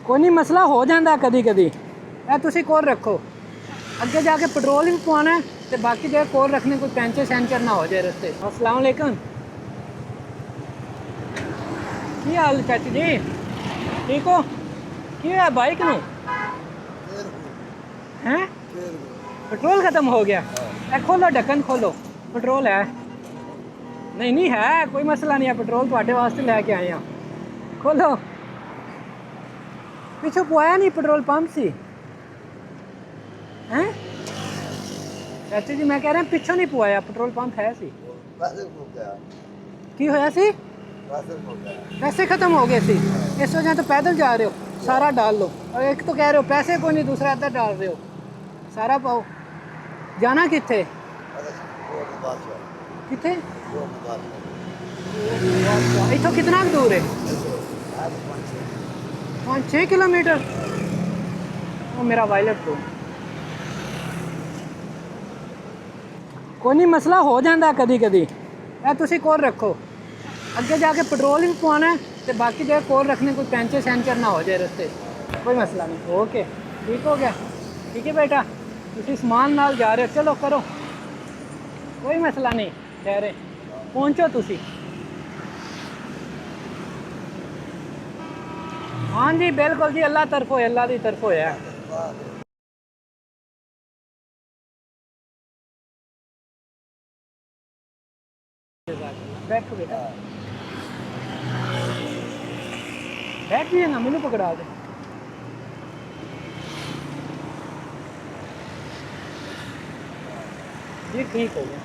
कोई नहीं मसला हो जाता कदी कदी। ਇਹ ਤੁਸੀਂ ਕੋਲ ਰੱਖੋ, ਅੱਗੇ ਜਾ ਕੇ ਪੈਟਰੋਲ ਵੀ ਪਵਾਉਣਾ ਤੇ ਬਾਕੀ ਦੇ ਕੋਲ ਰੱਖਣੇ, ਕੋਈ ਪੈਂਚਰ ਸੈਂਚਰ ਨਾ ਹੋ ਜਾਏ ਰਸਤੇ। अस्सलाम वालेकुम, ਕੀ ਹਾਲ ਚਾਚੀ ਜੀ? ਠੀਕ ਹੋ? ਕੀ ਹੋਇਆ ਬਾਈਕ ਨੂੰ? ਹੈ पेट्रोल ख़त्म हो गया? खोलो ढक्कन खोलो, पेट्रोल है? नहीं नहीं है, कोई मसला नहीं है, पेट्रोल थोड़े वास्ते लैके आए हैं। खोलो, पिछू पवाया नहीं पेट्रोल पंप सी हैं चाची जी? मैं कह रहा पिछू नहीं पवाया, पेट्रोल पंप है सी। की होया सी? पैसे ख़त्म हो गए सी, इस वजह तो पैदल जा रहे हो। सारा डाल लो, और एक तो कह रहे हो पैसे कोई नहीं, दूसरा अद्धा डाल रहे हो, सारा पाओ। जाना किथे? किथे? इथों कितना दूर है? 5-6 किलोमीटर। वो मेरा वायलेट को कोई नहीं मसला हो जाता कदी कदी। ਇਹ ਤੁਸੀਂ ਕੋਲ ਰੱਖੋ, ਅੱਗੇ ਜਾ ਕੇ ਪੈਟਰੋਲ ਵੀ ਪਵਾਉਣਾ ਤੇ ਬਾਕੀ ਦੇ ਕੋਲ ਰੱਖਣੇ, ਕੋਈ ਪੈਂਚਰ ਸੈਂਚਰ ਨਾ ਹੋ ਜਾਏ ਰਸਤੇ। ਕੋਈ ਮਸਲਾ ਨਹੀਂ। ओके, ठीक हो गया? ठीक है बेटा, ਤੁਸੀਂ ਸਮਾਨ ਨਾਲ ਜਾ ਰਹੇ ਹੋ, ਚਲੋ ਕਰੋ, ਕੋਈ ਮਸਲਾ ਨਹੀਂ, ਠਹਿਰੇ ਪਹੁੰਚੋ ਤੁਸੀਂ। हाँ जी बिल्कुल जी, अल्लाह तरफ हो, अल्लाह की तरफ होया। बैठो बेटा, बैठ भी ना, मैनू पकड़ा दे। जी ठीक हो गया।